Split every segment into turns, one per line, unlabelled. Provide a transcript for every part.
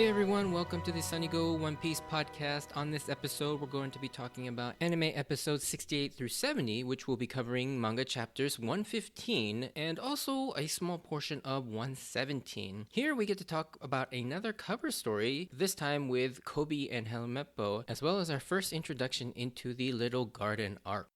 Hey everyone, welcome to the Sunny Go One Piece podcast. On this episode, we're going to be talking about anime episodes 68 through 70, which will be covering manga chapters 115 and also a small portion of 117. Here we get to talk about another cover story, this time with Koby and Helmeppo, as well as our first introduction into the Little Garden arc.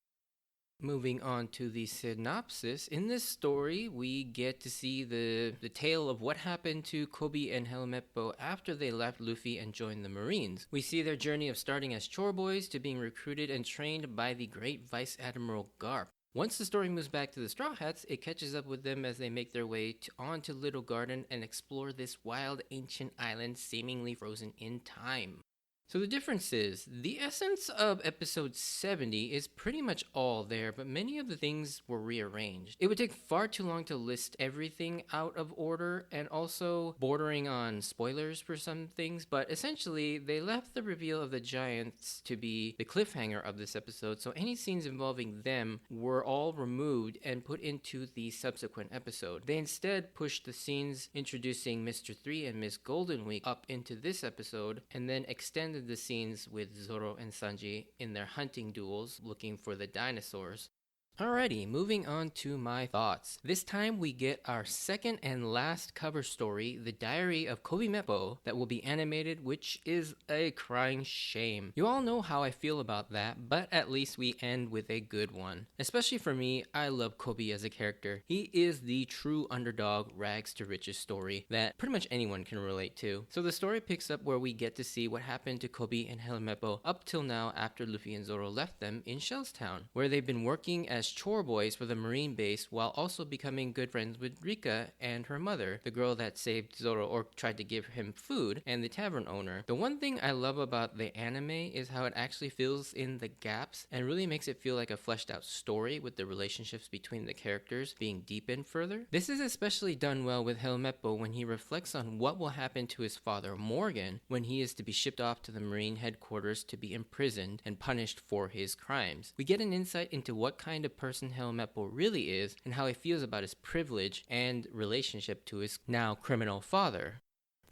Moving on to the synopsis, in this story we get to see the tale of what happened to Koby and Helmeppo after they left Luffy and joined the Marines. We see their journey of starting as chore boys to being recruited and trained by the great Vice Admiral Garp. Once the story moves back to the Strawhats, it catches up with them as they make their way onto Little Garden and explore this wild ancient island seemingly frozen in time. So the difference is, the essence of episode 70 is pretty much all there, but many of the things were rearranged. It would take far too long to list everything out of order, and also bordering on spoilers for some things, but essentially, they left the reveal of the giants to be the cliffhanger of this episode, so any scenes involving them were all removed and put into the subsequent episode. They instead pushed the scenes introducing Mr. 3 and Miss Golden Week up into this episode, and then extended the scenes with Zoro and Sanji in their hunting duels looking for the dinosaurs. Alrighty, moving on to my thoughts. This time we get our second and last cover story, The Diary of Koby-Meppo, that will be animated, which is a crying shame. You all know how I feel about that, but at least we end with a good one. Especially for me, I love Koby as a character. He is the true underdog, rags to riches story that pretty much anyone can relate to. So the story picks up where we get to see what happened to Koby and Helmeppo up till now after Luffy and Zoro left them in Shellstown, where they've been working as chore boys for the Marine base while also becoming good friends with Rika and her mother, the girl that saved Zoro or tried to give him food, and the tavern owner. The one thing I love about the anime is how it actually fills in the gaps and really makes it feel like a fleshed out story with the relationships between the characters being deepened further. This is especially done well with Helmeppo when he reflects on what will happen to his father Morgan when he is to be shipped off to the Marine headquarters to be imprisoned and punished for his crimes. We get an insight into what kind of person Helmeppo really is and how he feels about his privilege and relationship to his now criminal father.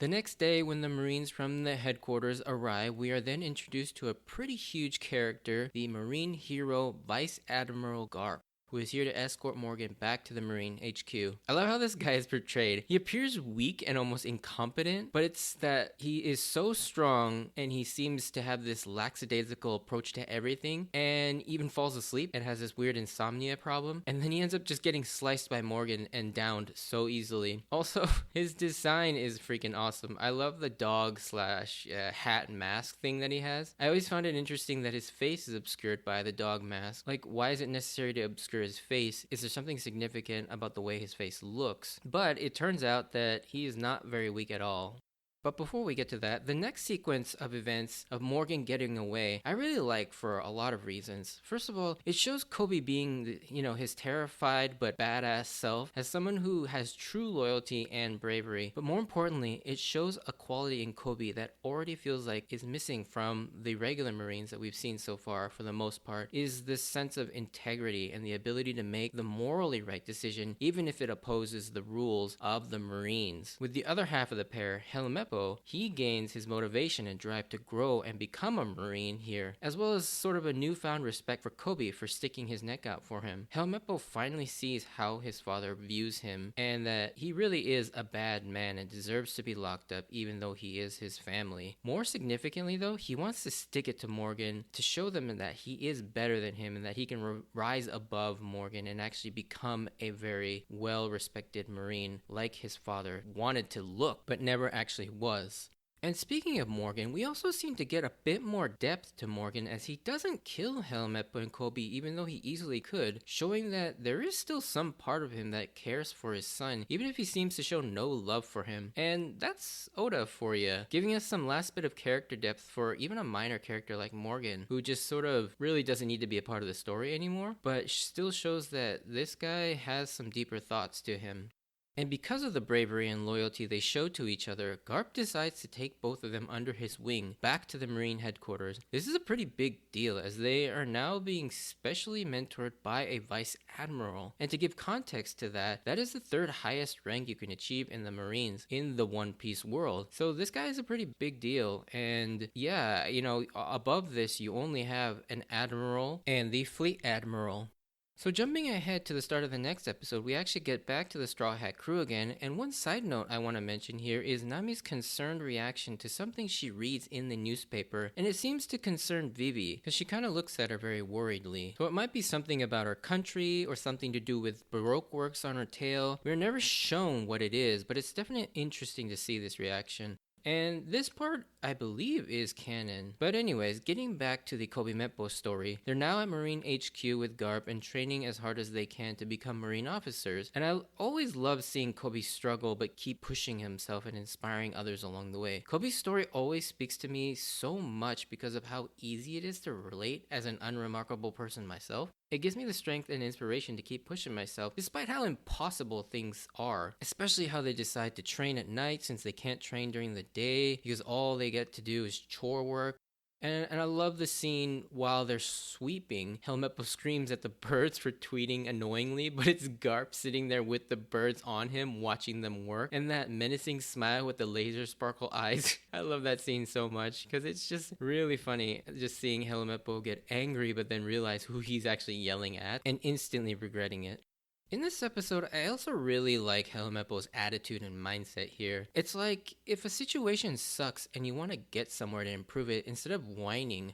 The next day, when the Marines from the headquarters arrive, we are then introduced to a pretty huge character, the Marine hero Vice Admiral Garp, who is here to escort Morgan back to the Marine HQ. I love how this guy is portrayed. He appears weak and almost incompetent, but it's that he is so strong and he seems to have this lackadaisical approach to everything and even falls asleep and has this weird insomnia problem. And then he ends up just getting sliced by Morgan and downed so easily. Also, his design is freaking awesome. I love the dog slash hat and mask thing that he has. I always found it interesting that his face is obscured by the dog mask. Like, why is it necessary to obscure his face? Is there something significant about the way his face looks? But it turns out that he is not very weak at all. But before we get to that, the next sequence of events of Morgan getting away, I really like for a lot of reasons. First of all, it shows Koby being, his terrified but badass self as someone who has true loyalty and bravery. But more importantly, it shows a quality in Koby that already feels like is missing from the regular Marines that we've seen so far for the most part, is this sense of integrity and the ability to make the morally right decision even if it opposes the rules of the Marines. With the other half of the pair, Helmeppo, he gains his motivation and drive to grow and become a Marine here, as well as sort of a newfound respect for Koby for sticking his neck out for him. Helmeppo finally sees how his father views him and that he really is a bad man and deserves to be locked up even though he is his family. More significantly though, he wants to stick it to Morgan to show them that he is better than him and that he can rise above Morgan and actually become a very well-respected Marine like his father wanted to look but never actually was. And speaking of Morgan, we also seem to get a bit more depth to Morgan as he doesn't kill Helmeppo and Koby even though he easily could, showing that there is still some part of him that cares for his son, even if he seems to show no love for him. And that's Oda for you, giving us some last bit of character depth for even a minor character like Morgan, who just sort of really doesn't need to be a part of the story anymore, but still shows that this guy has some deeper thoughts to him. And because of the bravery and loyalty they showed to each other, Garp decides to take both of them under his wing back to the Marine headquarters. This is a pretty big deal as they are now being specially mentored by a Vice Admiral. And to give context to that, that is the third highest rank you can achieve in the Marines in the One Piece world. So this guy is a pretty big deal. And yeah, above this you only have an Admiral and the Fleet Admiral. So jumping ahead to the start of the next episode, we actually get back to the Straw Hat crew again, and one side note I want to mention here is Nami's concerned reaction to something she reads in the newspaper, and it seems to concern Vivi, because she kind of looks at her very worriedly. So it might be something about her country, or something to do with Baroque works on her tail. We're never shown what it is, but it's definitely interesting to see this reaction. And this part, I believe, is canon. But anyways, getting back to the Koby-Meppo story, they're now at Marine HQ with Garp and training as hard as they can to become Marine officers. And I always love seeing Koby struggle but keep pushing himself and inspiring others along the way. Koby's story always speaks to me so much because of how easy it is to relate as an unremarkable person myself. It gives me the strength and inspiration to keep pushing myself despite how impossible things are, especially how they decide to train at night since they can't train during the day because all they get to do is chore work. And I love the scene while they're sweeping. Helmeppo screams at the birds for tweeting annoyingly, but it's Garp sitting there with the birds on him watching them work. And that menacing smile with the laser sparkle eyes. I love that scene so much because it's just really funny just seeing Helmeppo get angry but then realize who he's actually yelling at and instantly regretting it. In this episode, I also really like Helmeppo's attitude and mindset here. It's like, if a situation sucks and you want to get somewhere to improve it, instead of whining,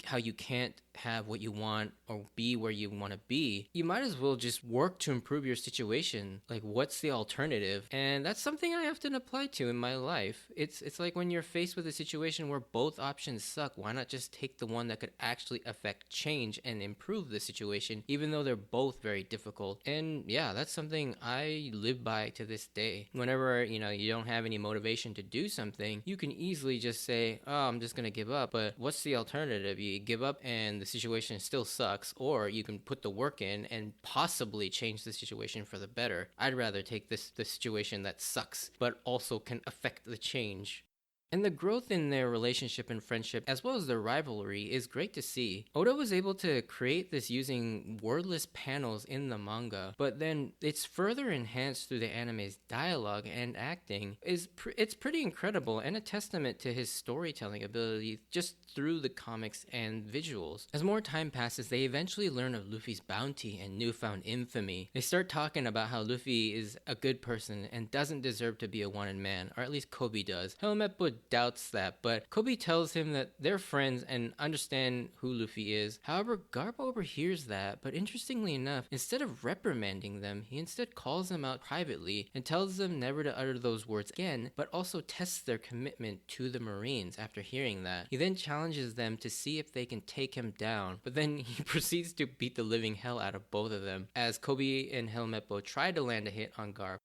how you can't have what you want or be where you want to be, you might as well just work to improve your situation. Like, what's the alternative? And that's something I often apply to in my life. It's like when you're faced with a situation where both options suck, why not just take the one that could actually affect change and improve the situation, even though they're both very difficult? And yeah, that's something I live by to this day. Whenever, you don't have any motivation to do something, you can easily just say, oh, I'm just gonna give up. But what's the alternative? You give up and the situation still sucks, or you can put the work in and possibly change the situation for the better. I'd rather take the situation that sucks, but also can affect the change. And the growth in their relationship and friendship, as well as their rivalry, is great to see. Oda was able to create this using wordless panels in the manga, but then it's further enhanced through the anime's dialogue and acting. It's pretty incredible and a testament to his storytelling ability just through the comics and visuals. As more time passes, they eventually learn of Luffy's bounty and newfound infamy. They start talking about how Luffy is a good person and doesn't deserve to be a wanted man, or at least Koby does. Helmeppo doubts that, but Koby tells him that they're friends and understand who Luffy is. However, Garp overhears that, but interestingly enough, instead of reprimanding them, he instead calls them out privately and tells them never to utter those words again, but also tests their commitment to the Marines after hearing that. He then challenges them to see if they can take him down, but then he proceeds to beat the living hell out of both of them as Koby and Helmeppo try to land a hit on Garp.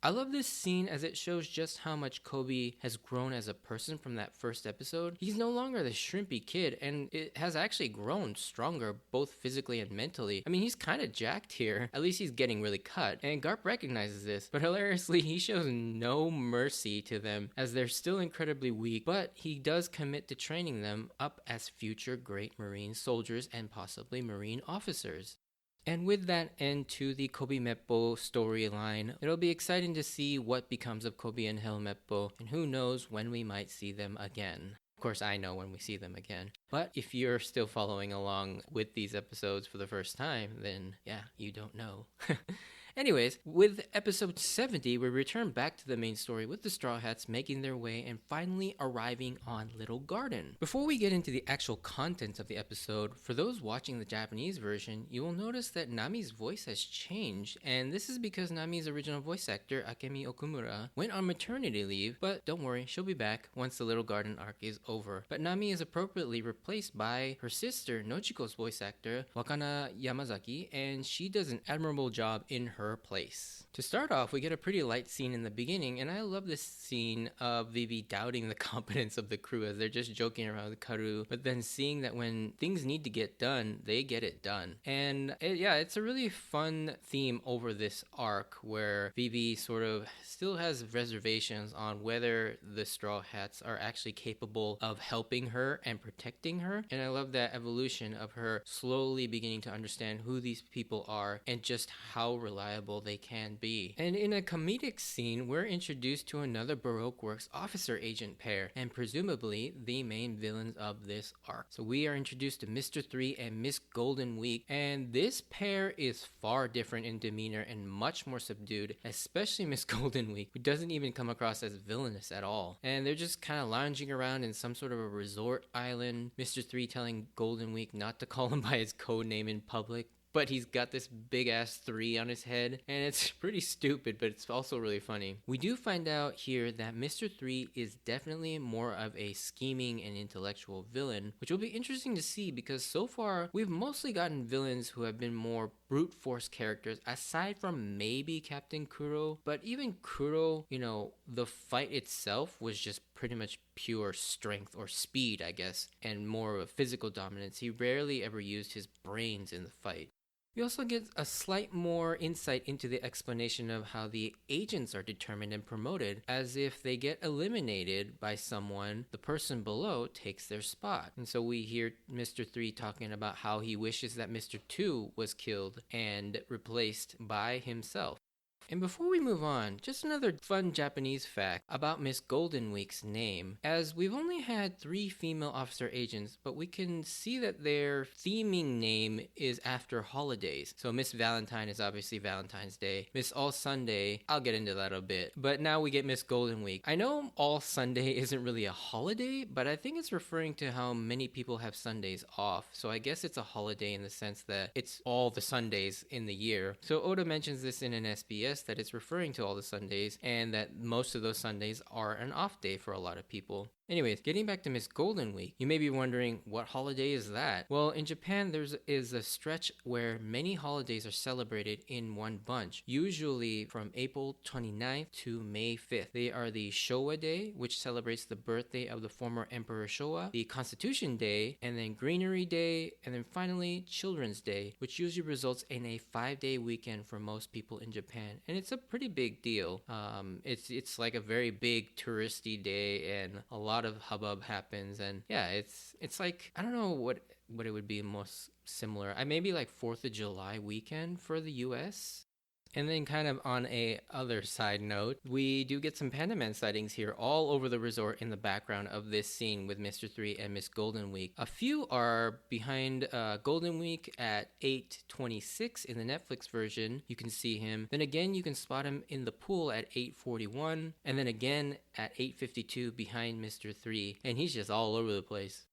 I love this scene as it shows just how much Koby has grown as a person from that first episode. He's no longer the shrimpy kid, and it has actually grown stronger both physically and mentally. I mean, he's kind of jacked here. At least he's getting really cut, and Garp recognizes this, but hilariously, he shows no mercy to them as they're still incredibly weak, but he does commit to training them up as future great Marine soldiers and possibly Marine officers. And with that end to the Koby-Meppo storyline, it'll be exciting to see what becomes of Koby and Helmeppo, and who knows when we might see them again. Of course, I know when we see them again. But if you're still following along with these episodes for the first time, then yeah, you don't know. Anyways, with episode 70, we return back to the main story with the Straw Hats making their way and finally arriving on Little Garden. Before we get into the actual contents of the episode, for those watching the Japanese version, you will notice that Nami's voice has changed, and this is because Nami's original voice actor, Akemi Okumura, went on maternity leave, but don't worry, she'll be back once the Little Garden arc is over. But Nami is appropriately replaced by her sister, Nochiko's voice actor, Wakana Yamazaki, and she does an admirable job in her her place. To start off, we get a pretty light scene in the beginning, and I love this scene of Vivi doubting the competence of the crew as they're just joking around with Karu, but then seeing that when things need to get done, they get it done. And it's a really fun theme over this arc where Vivi sort of still has reservations on whether the Straw Hats are actually capable of helping her and protecting her. And I love that evolution of her slowly beginning to understand who these people are and just how reliable they can be. And in a comedic scene, we're introduced to another Baroque Works officer agent pair, and presumably the main villains of this arc. So we are introduced to Mr. 3 and Miss Golden Week, and this pair is far different in demeanor and much more subdued, especially Miss Golden Week, who doesn't even come across as villainous at all. And they're just kind of lounging around in some sort of a resort island, Mr. 3 telling Golden Week not to call him by his code name in public, but he's got this big ass 3 on his head, and it's pretty stupid, but it's also really funny. We do find out here that Mr. 3 is definitely more of a scheming and intellectual villain, which will be interesting to see because so far we've mostly gotten villains who have been more brute force characters, aside from maybe Captain Kuro. But even Kuro, the fight itself was just pretty much pure strength or speed, I guess, and more of a physical dominance. He rarely ever used his brains in the fight. We also get a slight more insight into the explanation of how the agents are determined and promoted, as if they get eliminated by someone, the person below takes their spot. And so we hear Mr. 3 talking about how he wishes that Mr. 2 was killed and replaced by himself. And before we move on, just another fun Japanese fact about Miss Golden Week's name, as we've only had 3 female officer agents, but we can see that their theming name is after holidays. So Miss Valentine is obviously Valentine's Day. Miss All Sunday, I'll get into that a bit. But now we get Miss Golden Week. I know All Sunday isn't really a holiday, but I think it's referring to how many people have Sundays off. So I guess it's a holiday in the sense that it's all the Sundays in the year. So Oda mentions this in an SBS that it's referring to all the Sundays and that most of those Sundays are an off day for a lot of people. Anyways, getting back to Miss Golden Week, you may be wondering, what holiday is that? Well, in Japan, there is a stretch where many holidays are celebrated in one bunch, usually from April 29th to May 5th. They are the Showa Day, which celebrates the birthday of the former Emperor Showa, the Constitution Day, and then Greenery Day, and then finally Children's Day, which usually results in a 5-day weekend for most people in Japan. And it's a pretty big deal. It's like a very big touristy day, and a lot of hubbub happens, and it's like, I don't know what it would be most similar. Maybe like 4th of July weekend for the US. And then kind of on a other side note, we do get some Pandaman sightings here all over the resort in the background of this scene with Mr. 3 and Miss Golden Week. A few are behind Golden Week at 8:26 in the Netflix version. You can see him. Then again, you can spot him in the pool at 8:41. And then again at 8:52 behind Mr. 3. And he's just all over the place.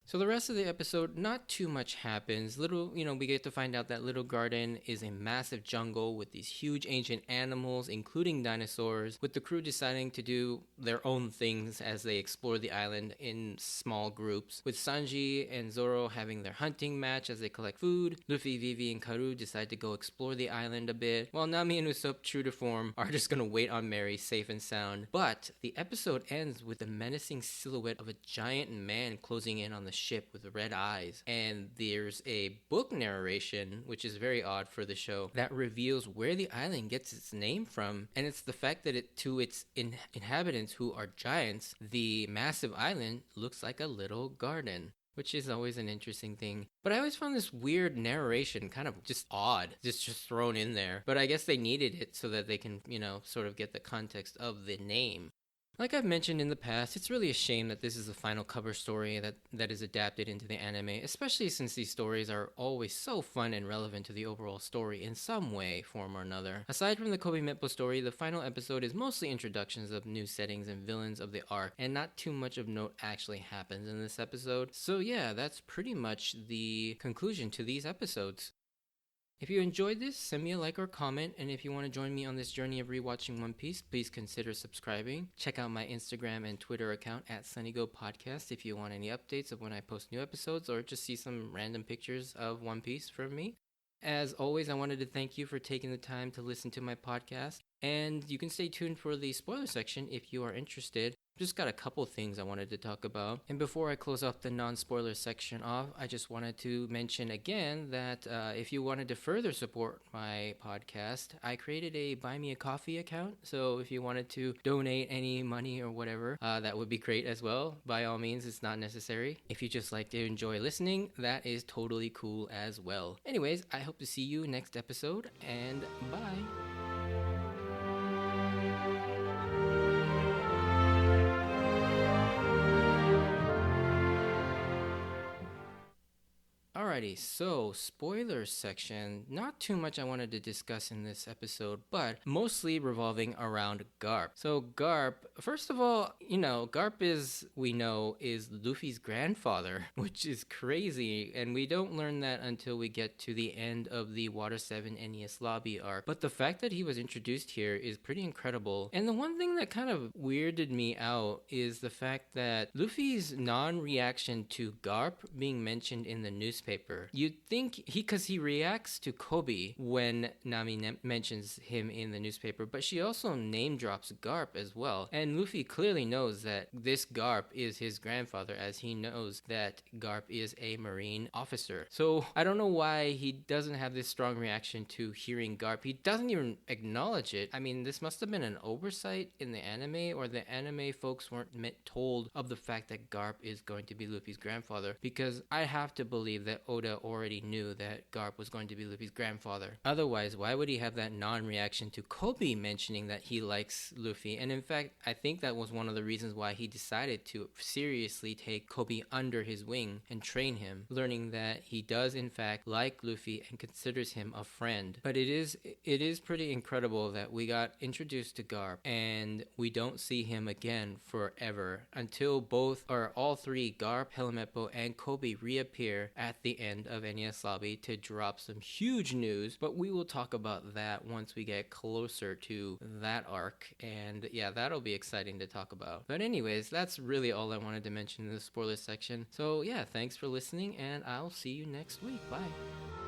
So the rest of the episode, not too much happens. We get to find out that Little Garden is a massive jungle with these huge ancient animals, including dinosaurs, with the crew deciding to do their own things as they explore the island in small groups, with Sanji and Zoro having their hunting match as they collect food. Luffy, Vivi, and Karu decide to go explore the island a bit, while Nami and Usopp, true to form, are just gonna wait on Mary safe and sound. But the episode ends with the menacing silhouette of a giant man closing in on the ship with red eyes, and there's a book narration, which is very odd for the show, that reveals where the island gets its name from, and it's the fact that to its inhabitants, who are giants, the massive island looks like a little garden, which is always an interesting thing. But I always found this weird narration kind of just odd, just thrown in there. But I guess they needed it so that they can, sort of get the context of the name. Like I've mentioned in the past, it's really a shame that this is the final cover story that is adapted into the anime, especially since these stories are always so fun and relevant to the overall story in some way, form, or another. Aside from the Koby-Meppo story, the final episode is mostly introductions of new settings and villains of the arc, and not too much of note actually happens in this episode. So yeah, that's pretty much the conclusion to these episodes. If you enjoyed this, send me a like or comment, and if you want to join me on this journey of rewatching One Piece, please consider subscribing. Check out my Instagram and Twitter account at SunnyGoPodcast if you want any updates of when I post new episodes, or just see some random pictures of One Piece from me. as always, I wanted to thank you for taking the time to listen to my podcast. And you can stay tuned for the spoiler section if you are interested. Just got a couple things I wanted to talk about. And before I close off the non-spoiler section off, I just wanted to mention again that if you wanted to further support my podcast, I created a Buy Me a Coffee account. So if you wanted to donate any money or whatever, that would be great as well. By all means, it's not necessary. If you just like to enjoy listening, that is totally cool as well. Anyways, I hope to see you next episode, and bye. Alrighty, so spoilers section. Not too much I wanted to discuss in this episode, but mostly revolving around Garp. So Garp, first of all, Garp is Luffy's grandfather, which is crazy, and we don't learn that until we get to the end of the Water 7 NES Lobby arc. But the fact that he was introduced here is pretty incredible. And the one thing that kind of weirded me out is the fact that Luffy's non-reaction to Garp being mentioned in the newspaper. You'd think because he reacts to Koby when Nami mentions him in the newspaper, but she also name drops Garp as well. And Luffy clearly knows that this Garp is his grandfather, as he knows that Garp is a Marine officer. So I don't know why he doesn't have this strong reaction to hearing Garp. He doesn't even acknowledge it. I mean, this must have been an oversight in the anime, or the anime folks weren't told of the fact that Garp is going to be Luffy's grandfather, because I have to believe that Oda already knew that Garp was going to be Luffy's grandfather. Otherwise, why would he have that non-reaction to Koby mentioning that he likes Luffy? And in fact, I think that was one of the reasons why he decided to seriously take Koby under his wing and train him, learning that he does in fact like Luffy and considers him a friend. But it is pretty incredible that we got introduced to Garp and we don't see him again forever until all three, Garp, Helmeppo, and Koby, reappear at the end of NES Lobby to drop some huge news, but we will talk about that once we get closer to that arc, and yeah, that'll be exciting to talk about. But anyways, that's really all I wanted to mention in the spoiler section. So yeah, thanks for listening, and I'll see you next week. Bye.